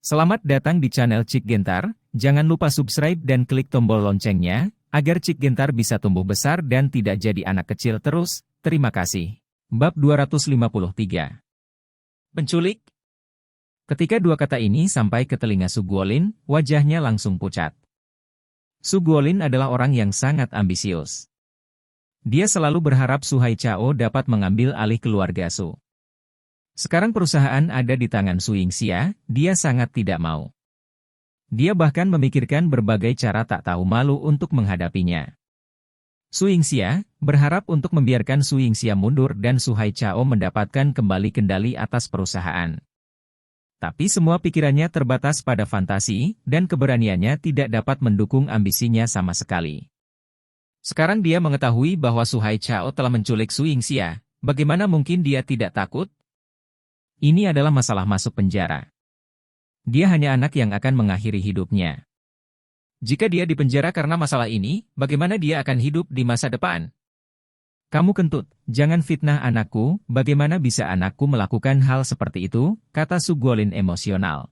Selamat datang di channel Cik Gentar, jangan lupa subscribe dan klik tombol loncengnya, agar Cik Gentar bisa tumbuh besar dan tidak jadi anak kecil terus, terima kasih. Bab 253. Penculik. Ketika dua kata ini sampai ke telinga Su Guolin, wajahnya langsung pucat. Su Guolin adalah orang yang sangat ambisius. Dia selalu berharap Su Haichao dapat mengambil alih keluarga Su. Sekarang perusahaan ada di tangan Su Yingxia, dia sangat tidak mau. Dia bahkan memikirkan berbagai cara tak tahu malu untuk menghadapinya. Su Yingxia berharap untuk membiarkan Su Yingxia mundur dan Su Haichao mendapatkan kembali kendali atas perusahaan. Tapi semua pikirannya terbatas pada fantasi, dan keberaniannya tidak dapat mendukung ambisinya sama sekali. Sekarang dia mengetahui bahwa Su Haichao telah menculik Su Yingxia, bagaimana mungkin dia tidak takut? Ini adalah masalah masuk penjara. Dia hanya anak yang akan mengakhiri hidupnya. Jika dia dipenjara karena masalah ini, bagaimana dia akan hidup di masa depan? Kamu kentut, jangan fitnah anakku, bagaimana bisa anakku melakukan hal seperti itu, kata Su Guolin emosional.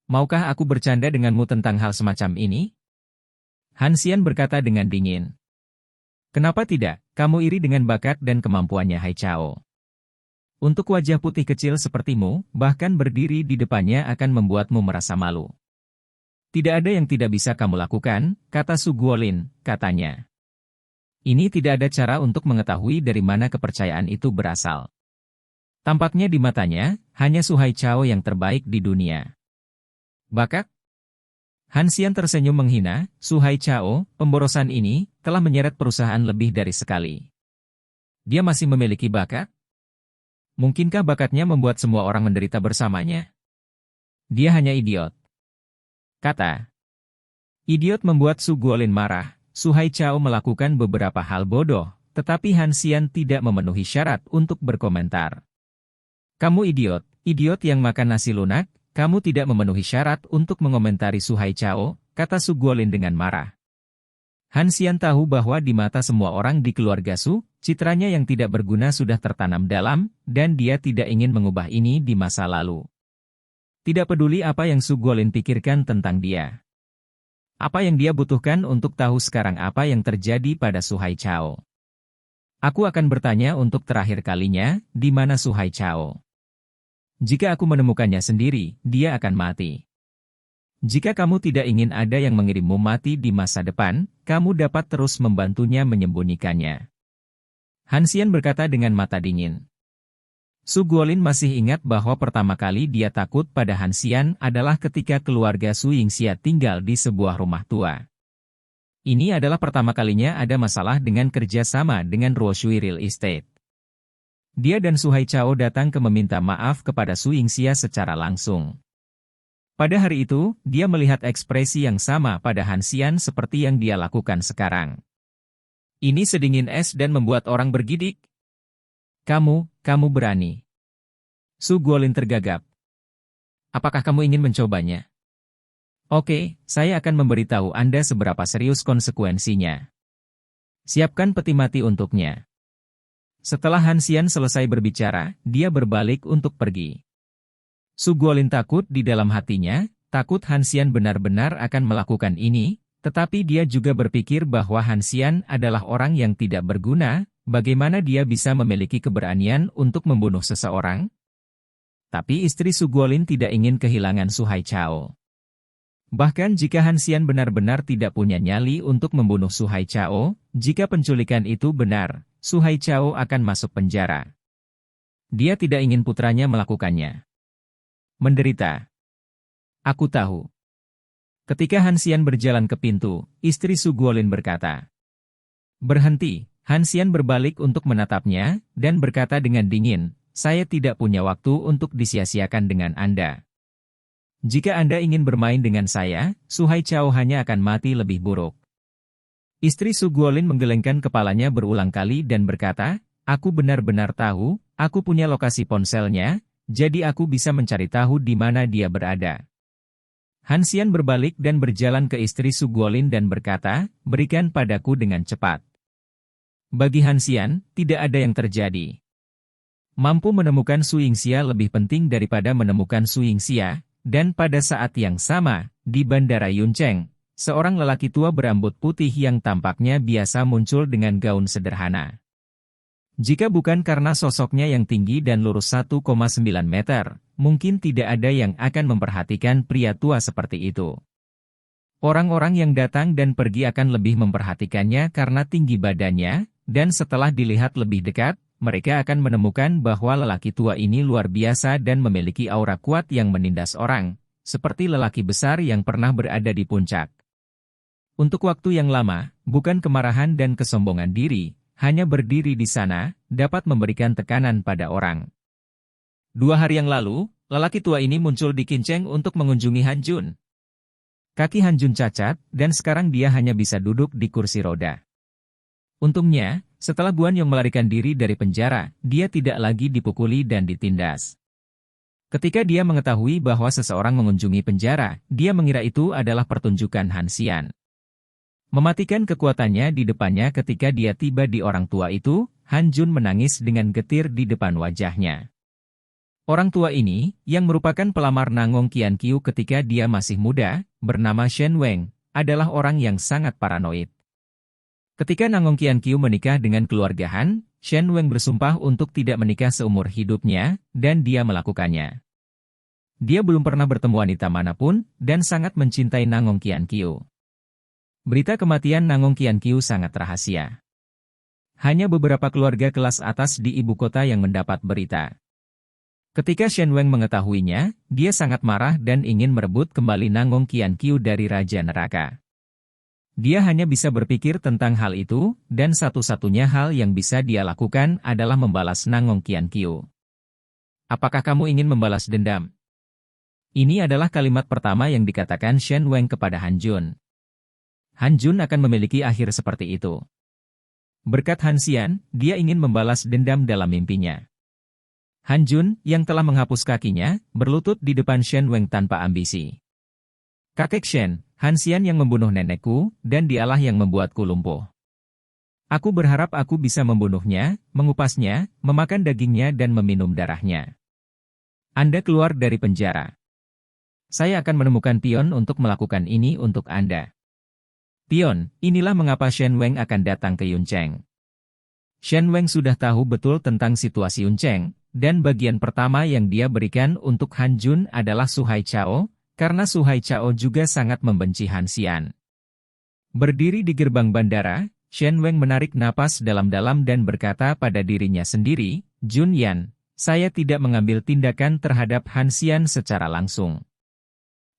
Maukah aku bercanda denganmu tentang hal semacam ini? Han Xian berkata dengan dingin. Kenapa tidak, kamu iri dengan bakat dan kemampuannya Haichao. Untuk wajah putih kecil sepertimu, bahkan berdiri di depannya akan membuatmu merasa malu. Tidak ada yang tidak bisa kamu lakukan, kata Su Guolin, katanya. Ini tidak ada cara untuk mengetahui dari mana kepercayaan itu berasal. Tampaknya di matanya, hanya Su Haichao yang terbaik di dunia. Bakat? Han Xian tersenyum menghina, Su Haichao, pemborosan ini, telah menyeret perusahaan lebih dari sekali. Dia masih memiliki bakat? Mungkinkah bakatnya membuat semua orang menderita bersamanya? Dia hanya idiot. Kata. Idiot membuat Su Guolin marah. Su Haichao melakukan beberapa hal bodoh, tetapi Han Xian tidak memenuhi syarat untuk berkomentar. Kamu idiot, idiot yang makan nasi lunak, kamu tidak memenuhi syarat untuk mengomentari Su Haichao, kata Su Guolin dengan marah. Han Xian tahu bahwa di mata semua orang di keluarga Su, citranya yang tidak berguna sudah tertanam dalam, dan dia tidak ingin mengubah ini di masa lalu. Tidak peduli apa yang Su Guolin pikirkan tentang dia. Apa yang dia butuhkan untuk tahu sekarang apa yang terjadi pada Su Haichao. Aku akan bertanya untuk terakhir kalinya, di mana Su Haichao? Jika aku menemukannya sendiri, dia akan mati. Jika kamu tidak ingin ada yang mengirimmu mati di masa depan, kamu dapat terus membantunya menyembunyikannya. Han Xian berkata dengan mata dingin. Su Guolin masih ingat bahwa pertama kali dia takut pada Han Xian adalah ketika keluarga Su Yingxia tinggal di sebuah rumah tua. Ini adalah pertama kalinya ada masalah dengan kerjasama dengan Ruoshui Real Estate. Dia dan Su Haichao datang ke meminta maaf kepada Su Yingxia secara langsung. Pada hari itu, dia melihat ekspresi yang sama pada Han Xian seperti yang dia lakukan sekarang. Ini sedingin es dan membuat orang bergidik. Kamu berani. Su Guolin tergagap. Apakah kamu ingin mencobanya? Oke, saya akan memberitahu Anda seberapa serius konsekuensinya. Siapkan peti mati untuknya. Setelah Han Xian selesai berbicara, dia berbalik untuk pergi. Su Guolin takut di dalam hatinya, takut Han Xian benar-benar akan melakukan ini, tetapi dia juga berpikir bahwa Han Xian adalah orang yang tidak berguna, bagaimana dia bisa memiliki keberanian untuk membunuh seseorang? Tapi istri Su Guolin tidak ingin kehilangan Su Haichao. Bahkan jika Han Xian benar-benar tidak punya nyali untuk membunuh Su Haichao, jika penculikan itu benar, Su Haichao akan masuk penjara. Dia tidak ingin putranya melakukannya. Menderita. Aku tahu. Ketika Han Xian berjalan ke pintu, istri Su Guolin berkata. Berhenti. Han Xian berbalik untuk menatapnya, dan berkata dengan dingin, saya tidak punya waktu untuk disia-siakan dengan Anda. Jika Anda ingin bermain dengan saya, Su Haichao hanya akan mati lebih buruk. Istri Su Guolin menggelengkan kepalanya berulang kali dan berkata, aku benar-benar tahu, aku punya lokasi ponselnya, jadi aku bisa mencari tahu di mana dia berada. Han Xian berbalik dan berjalan ke istri Su Guolin dan berkata, berikan padaku dengan cepat. Bagi Han Xian, tidak ada yang terjadi. Mampu menemukan Su Yingxia lebih penting daripada menemukan Su Yingxia, dan pada saat yang sama, di Bandara Yuncheng, seorang lelaki tua berambut putih yang tampaknya biasa muncul dengan gaun sederhana. Jika bukan karena sosoknya yang tinggi dan lurus 1,9 meter, mungkin tidak ada yang akan memperhatikan pria tua seperti itu. Orang-orang yang datang dan pergi akan lebih memperhatikannya karena tinggi badannya, dan setelah dilihat lebih dekat, mereka akan menemukan bahwa lelaki tua ini luar biasa dan memiliki aura kuat yang menindas orang, seperti lelaki besar yang pernah berada di puncak. Untuk waktu yang lama, bukan kemarahan dan kesombongan diri, hanya berdiri di sana, dapat memberikan tekanan pada orang. 2 hari yang lalu, lelaki tua ini muncul di Qincheng untuk mengunjungi Han Jun. Kaki Han Jun cacat, dan sekarang dia hanya bisa duduk di kursi roda. Untungnya, setelah Guan Yong melarikan diri dari penjara, dia tidak lagi dipukuli dan ditindas. Ketika dia mengetahui bahwa seseorang mengunjungi penjara, dia mengira itu adalah pertunjukan Han Xian. Mematikan kekuatannya di depannya ketika dia tiba di orang tua itu, Han Jun menangis dengan getir di depan wajahnya. Orang tua ini, yang merupakan pelamar Nangong Qianqiu ketika dia masih muda, bernama Shen Weng, adalah orang yang sangat paranoid. Ketika Nangong Qianqiu menikah dengan keluarga Han, Shen Weng bersumpah untuk tidak menikah seumur hidupnya, dan dia melakukannya. Dia belum pernah bertemu wanita manapun, dan sangat mencintai Nangong Qianqiu. Berita kematian Nangong Qianqiu sangat rahasia. Hanya beberapa keluarga kelas atas di ibu kota yang mendapat berita. Ketika Shen Weng mengetahuinya, dia sangat marah dan ingin merebut kembali Nangong Qianqiu dari Raja Neraka. Dia hanya bisa berpikir tentang hal itu, dan satu-satunya hal yang bisa dia lakukan adalah membalas Nangong Qianqiu. Apakah kamu ingin membalas dendam? Ini adalah kalimat pertama yang dikatakan Shen Weng kepada Han Jun. Han Jun akan memiliki akhir seperti itu. Berkat Han Xian, dia ingin membalas dendam dalam mimpinya. Han Jun, yang telah menghapus kakinya, berlutut di depan Shen Weng tanpa ambisi. Kakek Shen, Han Xian yang membunuh nenekku, dan dialah yang membuatku lumpuh. Aku berharap aku bisa membunuhnya, mengupasnya, memakan dagingnya dan meminum darahnya. Anda keluar dari penjara. Saya akan menemukan pion untuk melakukan ini untuk Anda. Pion, inilah mengapa Shen Weng akan datang ke Yuncheng. Shen Weng sudah tahu betul tentang situasi Yuncheng, dan bagian pertama yang dia berikan untuk Han Jun adalah Su Hai Chao, karena Su Hai Chao juga sangat membenci Han Xian. Berdiri di gerbang bandara, Shen Weng menarik napas dalam-dalam dan berkata pada dirinya sendiri, Jun Yan, saya tidak mengambil tindakan terhadap Han Xian secara langsung.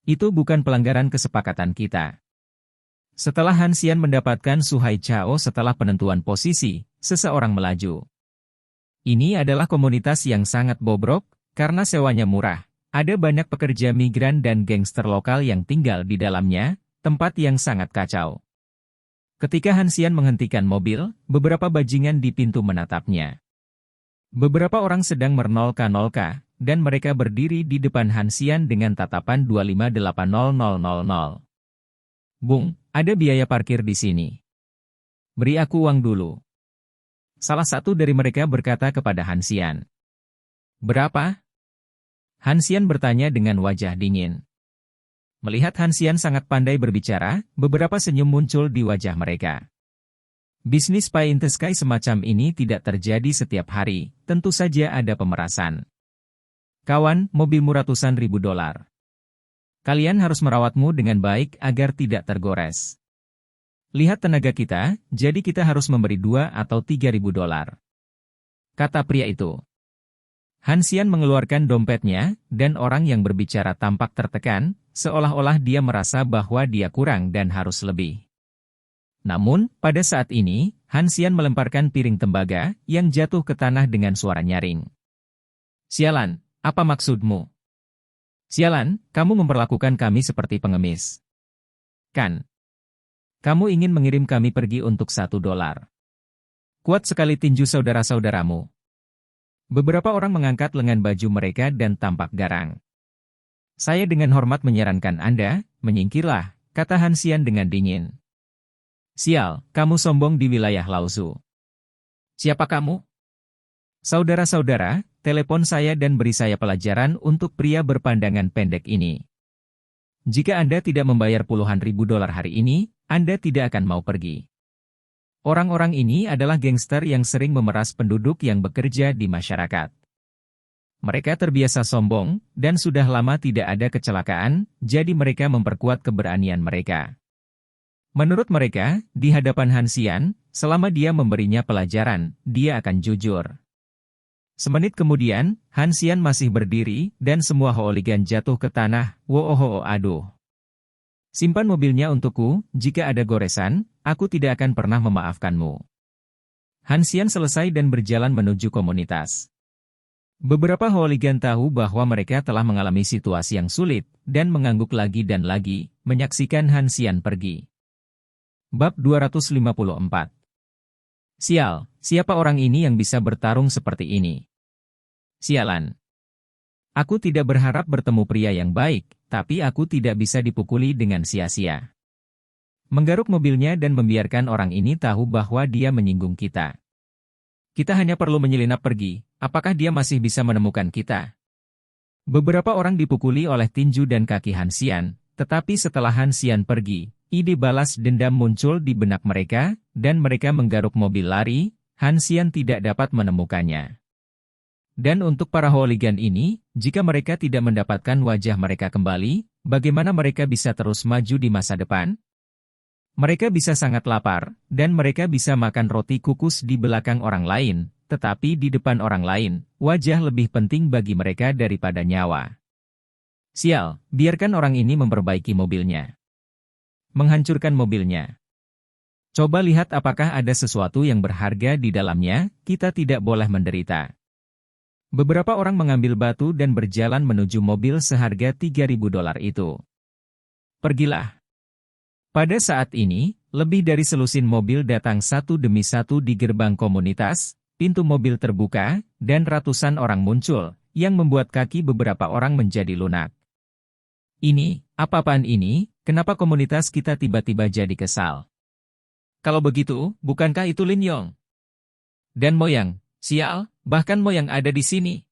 Itu bukan pelanggaran kesepakatan kita. Setelah Han Xian mendapatkan Su Hai Chao setelah penentuan posisi, seseorang melaju. Ini adalah komunitas yang sangat bobrok, karena sewanya murah. Ada banyak pekerja migran dan gangster lokal yang tinggal di dalamnya, tempat yang sangat kacau. Ketika Han Xian menghentikan mobil, beberapa bajingan di pintu menatapnya. Beberapa orang sedang menolka-nolka, dan mereka berdiri di depan Han Xian dengan tatapan 2580000. Bung, ada biaya parkir di sini. Beri aku uang dulu. Salah satu dari mereka berkata kepada Han Xian. Berapa? Han Xian bertanya dengan wajah dingin. Melihat Han Xian sangat pandai berbicara, beberapa senyum muncul di wajah mereka. Bisnis pie in the sky semacam ini tidak terjadi setiap hari, tentu saja ada pemerasan. Kawan, mobilmu ratusan ribu dolar. Kalian harus merawatmu dengan baik agar tidak tergores. Lihat tenaga kita, jadi kita harus memberi 2 atau 3 ribu dolar. Kata pria itu. Han Xian mengeluarkan dompetnya, dan orang yang berbicara tampak tertekan, seolah-olah dia merasa bahwa dia kurang dan harus lebih. Namun, pada saat ini, Han Xian melemparkan piring tembaga, yang jatuh ke tanah dengan suara nyaring. Sialan, apa maksudmu? Sialan, kamu memperlakukan kami seperti pengemis. Kan? Kamu ingin mengirim kami pergi untuk 1 dolar. Kuat sekali tinju saudara-saudaramu. Beberapa orang mengangkat lengan baju mereka dan tampak garang. Saya dengan hormat menyarankan Anda, menyingkirlah, kata Han Xian dengan dingin. Sial, kamu sombong di wilayah Laozu. Siapa kamu? Saudara-saudara, telepon saya dan beri saya pelajaran untuk pria berpandangan pendek ini. Jika Anda tidak membayar puluhan ribu dolar hari ini, Anda tidak akan mau pergi. Orang-orang ini adalah gangster yang sering memeras penduduk yang bekerja di masyarakat. Mereka terbiasa sombong, dan sudah lama tidak ada kecelakaan, jadi mereka memperkuat keberanian mereka. Menurut mereka, di hadapan Hansian, selama dia memberinya pelajaran, dia akan jujur. Semenit kemudian, Hansian masih berdiri, dan semua hooligan jatuh ke tanah. Wohoho, aduh. Simpan mobilnya untukku, jika ada goresan, aku tidak akan pernah memaafkanmu. Hansian selesai dan berjalan menuju komunitas. Beberapa hooligan tahu bahwa mereka telah mengalami situasi yang sulit, dan mengangguk lagi dan lagi, menyaksikan Hansian pergi. Bab 254. Sial, siapa orang ini yang bisa bertarung seperti ini? Sialan. Aku tidak berharap bertemu pria yang baik, tapi aku tidak bisa dipukuli dengan sia-sia. Menggaruk mobilnya dan membiarkan orang ini tahu bahwa dia menyinggung kita. Kita hanya perlu menyelinap pergi, apakah dia masih bisa menemukan kita? Beberapa orang dipukuli oleh tinju dan kaki Hansian, tetapi setelah Hansian pergi, ide balas dendam muncul di benak mereka, dan mereka menggaruk mobil lari. Hansian tidak dapat menemukannya. Dan untuk para hooligan ini, jika mereka tidak mendapatkan wajah mereka kembali, bagaimana mereka bisa terus maju di masa depan? Mereka bisa sangat lapar, dan mereka bisa makan roti kukus di belakang orang lain, tetapi di depan orang lain, wajah lebih penting bagi mereka daripada nyawa. Sial, biarkan orang ini memperbaiki mobilnya. Menghancurkan mobilnya. Coba lihat apakah ada sesuatu yang berharga di dalamnya, kita tidak boleh menderita. Beberapa orang mengambil batu dan berjalan menuju mobil seharga 3.000 dolar itu. Pergilah. Pada saat ini, lebih dari selusin mobil datang satu demi satu di gerbang komunitas, pintu mobil terbuka, dan ratusan orang muncul, yang membuat kaki beberapa orang menjadi lunak. Ini, apa-apaan ini, kenapa komunitas kita tiba-tiba jadi kesal? Kalau begitu, bukankah itu Lin Yong? Dan Moyang, sial, bahkan Moyang ada di sini.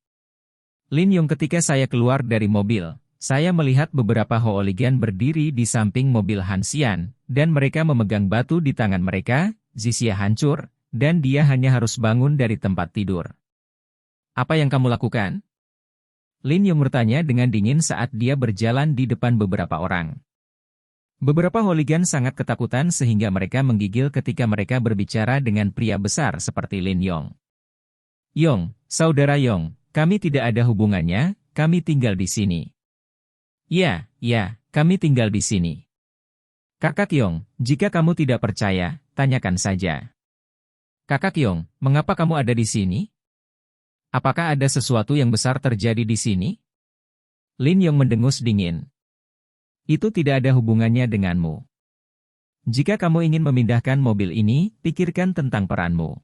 Lin Yong, ketika saya keluar dari mobil, saya melihat beberapa hooligan berdiri di samping mobil Hansian, dan mereka memegang batu di tangan mereka. Zisia hancur, dan dia hanya harus bangun dari tempat tidur. Apa yang kamu lakukan? Lin Yong bertanya dengan dingin saat dia berjalan di depan beberapa orang. Beberapa hooligan sangat ketakutan sehingga mereka menggigil ketika mereka berbicara dengan pria besar seperti Lin Yong. Yong, saudara Yong, kami tidak ada hubungannya, kami tinggal di sini. Ya, kami tinggal di sini. Kakak Yong, jika kamu tidak percaya, tanyakan saja. Kakak Yong, mengapa kamu ada di sini? Apakah ada sesuatu yang besar terjadi di sini? Lin Yong mendengus dingin. Itu tidak ada hubungannya denganmu. Jika kamu ingin memindahkan mobil ini, pikirkan tentang peranmu.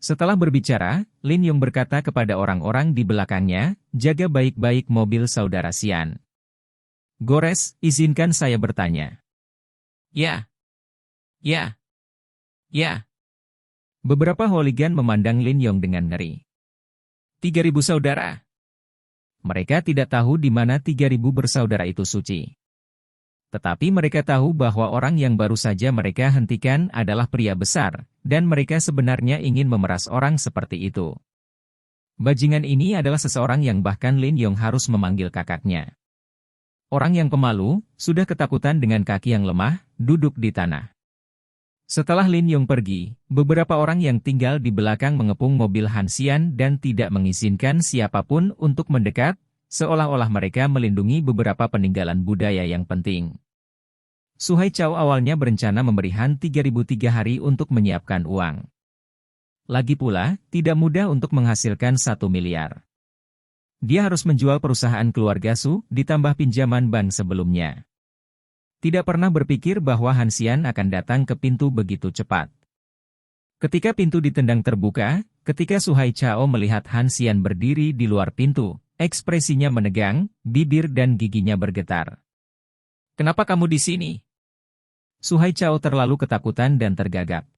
Setelah berbicara, Lin Yong berkata kepada orang-orang di belakangnya, jaga baik-baik mobil saudara Xian. Gores, izinkan saya bertanya. Ya. Beberapa hooligan memandang Lin Yong dengan ngeri. 3.000 saudara. Mereka tidak tahu di mana 3.000 bersaudara itu suci. Tetapi mereka tahu bahwa orang yang baru saja mereka hentikan adalah pria besar, dan mereka sebenarnya ingin memeras orang seperti itu. Bajingan ini adalah seseorang yang bahkan Lin Yong harus memanggil kakaknya. Orang yang pemalu, sudah ketakutan dengan kaki yang lemah, duduk di tanah. Setelah Lin Yong pergi, beberapa orang yang tinggal di belakang mengepung mobil Hansian dan tidak mengizinkan siapapun untuk mendekat, seolah-olah mereka melindungi beberapa peninggalan budaya yang penting. Su Haichao awalnya berencana memberi Han 3.003 hari untuk menyiapkan uang. Lagi pula, tidak mudah untuk menghasilkan 1 miliar. Dia harus menjual perusahaan keluarga Su, ditambah pinjaman bank sebelumnya. Tidak pernah berpikir bahwa Hansian akan datang ke pintu begitu cepat. Ketika pintu ditendang terbuka, ketika Su Haichao melihat Hansian berdiri di luar pintu, ekspresinya menegang, bibir dan giginya bergetar. Kenapa kamu di sini? Su Haichao terlalu ketakutan dan tergagap.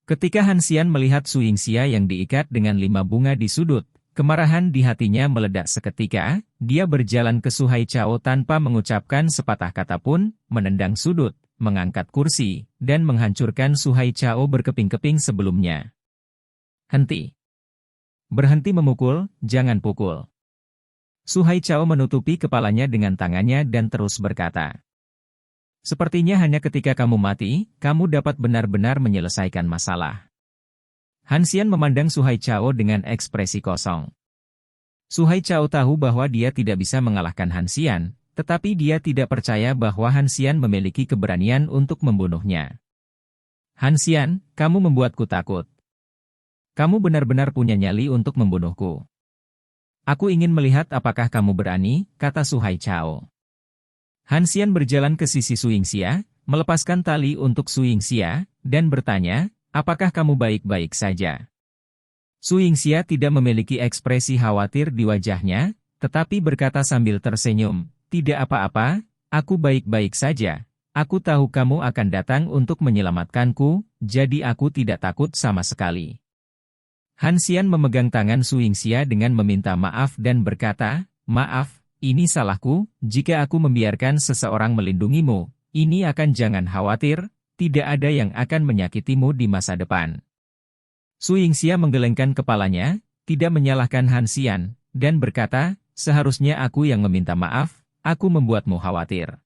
Ketika Hansian melihat Su Yingxia yang diikat dengan 5 bunga di sudut, Kemarahan di hatinya meledak seketika, dia berjalan ke Su Haichao tanpa mengucapkan sepatah kata pun, menendang sudut, mengangkat kursi, dan menghancurkan Su Haichao berkeping-keping sebelumnya. Henti. Berhenti memukul, jangan pukul. Su Haichao menutupi kepalanya dengan tangannya dan terus berkata. Sepertinya hanya ketika kamu mati, kamu dapat benar-benar menyelesaikan masalah. Han Xian memandang Su Haichao dengan ekspresi kosong. Su Haichao tahu bahwa dia tidak bisa mengalahkan Han Xian, tetapi dia tidak percaya bahwa Han Xian memiliki keberanian untuk membunuhnya. Han Xian, kamu membuatku takut. Kamu benar-benar punya nyali untuk membunuhku. Aku ingin melihat apakah kamu berani, kata Su Haichao. Han Xian berjalan ke sisi Su Yingxia, melepaskan tali untuk Su Yingxia, dan bertanya, apakah kamu baik-baik saja? Su Yingxia tidak memiliki ekspresi khawatir di wajahnya, tetapi berkata sambil tersenyum, tidak apa-apa, aku baik-baik saja. Aku tahu kamu akan datang untuk menyelamatkanku, jadi aku tidak takut sama sekali. Han Xian memegang tangan Su Yingxia dengan meminta maaf dan berkata, maaf, ini salahku, jika aku membiarkan seseorang melindungimu, ini akan jangan khawatir, tidak ada yang akan menyakitimu di masa depan. Su Yingxia menggelengkan kepalanya, tidak menyalahkan Han Xian, dan berkata, seharusnya aku yang meminta maaf, aku membuatmu khawatir.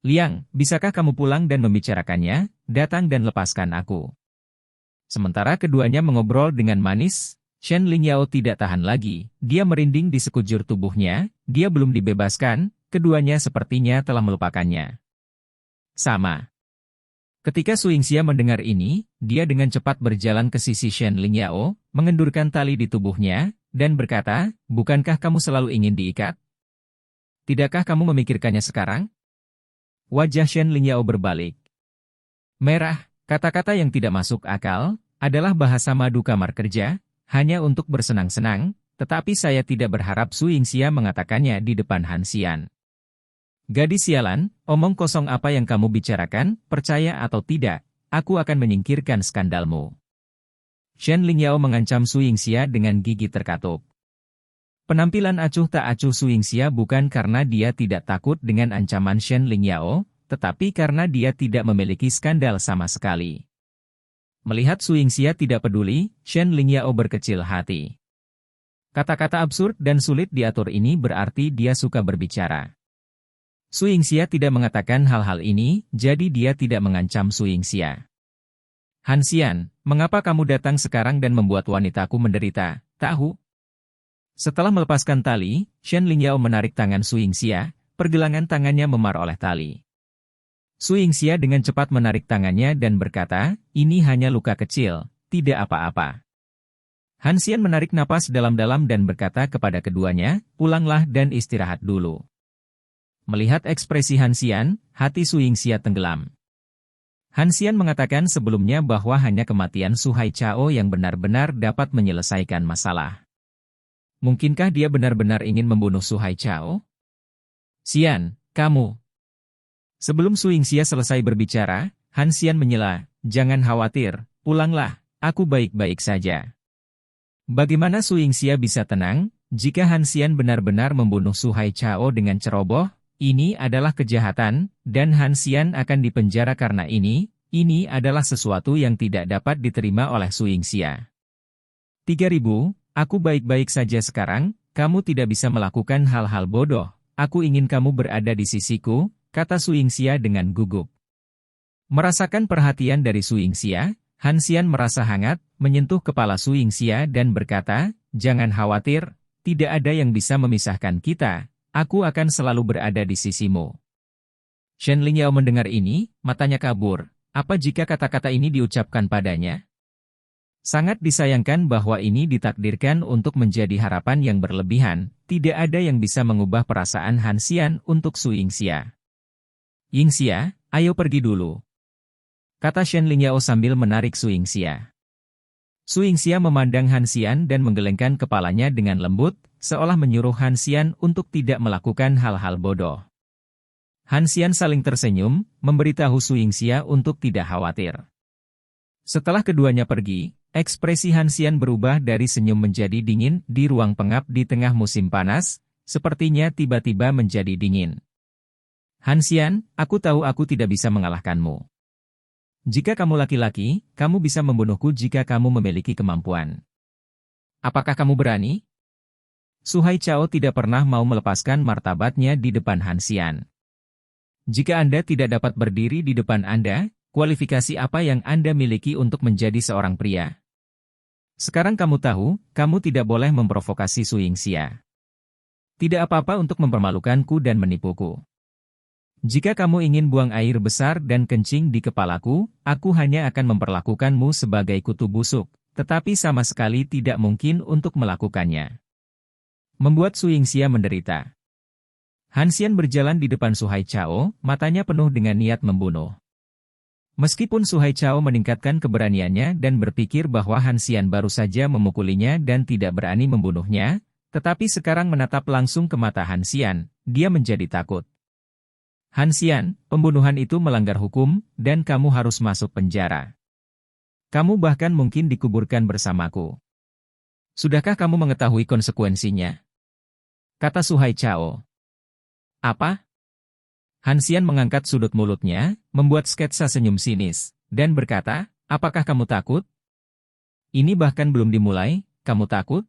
Liang, bisakah kamu pulang dan membicarakannya, datang dan lepaskan aku. Sementara keduanya mengobrol dengan manis, Shen Lingyao tidak tahan lagi, dia merinding di sekujur tubuhnya, dia belum dibebaskan, keduanya sepertinya telah melupakannya. Sama. Ketika Su Yingxia mendengar ini, dia dengan cepat berjalan ke sisi Shen Lingyao, mengendurkan tali di tubuhnya, dan berkata, bukankah kamu selalu ingin diikat? Tidakkah kamu memikirkannya sekarang? Wajah Shen Lingyao berbalik. Merah, kata-kata yang tidak masuk akal, adalah bahasa madu kamar kerja, hanya untuk bersenang-senang, tetapi saya tidak berharap Su Yingxia mengatakannya di depan Han Xian. Gadis sialan, omong kosong apa yang kamu bicarakan, percaya atau tidak, aku akan menyingkirkan skandalmu. Shen Lingyao mengancam Su Yingxia dengan gigi terkatup. Penampilan acuh tak acuh Su Yingxia bukan karena dia tidak takut dengan ancaman Shen Lingyao, tetapi karena dia tidak memiliki skandal sama sekali. Melihat Su Yingxia tidak peduli, Shen Lingyao berkecil hati. Kata-kata absurd dan sulit diatur ini berarti dia suka berbicara. Su Yingxia tidak mengatakan hal-hal ini, jadi dia tidak mengancam Su Yingxia. Han Xian, mengapa kamu datang sekarang dan membuat wanitaku menderita, tahu? Setelah melepaskan tali, Shen Lingyao menarik tangan Su Yingxia, pergelangan tangannya memar oleh tali. Su Yingxia dengan cepat menarik tangannya dan berkata, ini hanya luka kecil, tidak apa-apa. Han Xian menarik napas dalam-dalam dan berkata kepada keduanya, pulanglah dan istirahat dulu. Melihat ekspresi Han Xian, hati Su Yingxia tenggelam. Han Xian mengatakan sebelumnya bahwa hanya kematian Su Haichao yang benar-benar dapat menyelesaikan masalah. Mungkinkah dia benar-benar ingin membunuh Su Haichao? Xian, kamu. Sebelum Su Yingxia selesai berbicara, Han Xian menyela, jangan khawatir, pulanglah, aku baik-baik saja. Bagaimana Su Yingxia bisa tenang, jika Han Xian benar-benar membunuh Su Haichao dengan ceroboh? Ini adalah kejahatan, dan Han Xian akan dipenjara karena ini adalah sesuatu yang tidak dapat diterima oleh Su Yingxia. 3000, aku baik-baik saja sekarang, kamu tidak bisa melakukan hal-hal bodoh, aku ingin kamu berada di sisiku, kata Su Yingxia dengan gugup. Merasakan perhatian dari Su Yingxia, Han Xian merasa hangat, menyentuh kepala Su Yingxia dan berkata, jangan khawatir, tidak ada yang bisa memisahkan kita. Aku akan selalu berada di sisimu. Shen Lingyao mendengar ini, matanya kabur. Apa jika kata-kata ini diucapkan padanya? Sangat disayangkan bahwa ini ditakdirkan untuk menjadi harapan yang berlebihan. Tidak ada yang bisa mengubah perasaan Han Xian untuk Su Yingxia. Yingxia, ayo pergi dulu, kata Shen Lingyao sambil menarik Su Yingxia. Su Yingxia memandang Han Xian dan menggelengkan kepalanya dengan lembut, seolah menyuruh Han Xian untuk tidak melakukan hal-hal bodoh. Han Xian saling tersenyum, memberitahu Su Yingxia untuk tidak khawatir. Setelah keduanya pergi, Ekspresi Han Xian berubah dari senyum menjadi dingin di ruang pengap di tengah musim panas, sepertinya tiba-tiba menjadi dingin. Han Xian, aku tahu aku tidak bisa mengalahkanmu. Jika kamu laki-laki, kamu bisa membunuhku jika kamu memiliki kemampuan. Apakah kamu berani? Su Haichao tidak pernah mau melepaskan martabatnya di depan Han Xian. Jika Anda tidak dapat berdiri di depan Anda, kualifikasi apa yang Anda miliki untuk menjadi seorang pria? Sekarang kamu tahu, kamu tidak boleh memprovokasi Su Yingxia. Tidak apa-apa untuk mempermalukanku dan menipuku. Jika kamu ingin buang air besar dan kencing di kepalaku, aku hanya akan memperlakukanmu sebagai kutu busuk, tetapi sama sekali tidak mungkin untuk melakukannya. Membuat Su Yingxia menderita. Han Xian berjalan di depan Su Haichao, matanya penuh dengan niat membunuh. Meskipun Su Haichao meningkatkan keberaniannya dan berpikir bahwa Han Xian baru saja memukulinya dan tidak berani membunuhnya, tetapi sekarang menatap langsung ke mata Han Xian, dia menjadi takut. Han Xian, pembunuhan itu melanggar hukum, dan kamu harus masuk penjara. Kamu bahkan mungkin dikuburkan bersamaku. Sudahkah kamu mengetahui konsekuensinya? Kata Su Haichao. Apa? Han Xian mengangkat sudut mulutnya, membuat sketsa senyum sinis, dan berkata, apakah kamu takut? Ini bahkan belum dimulai, kamu takut?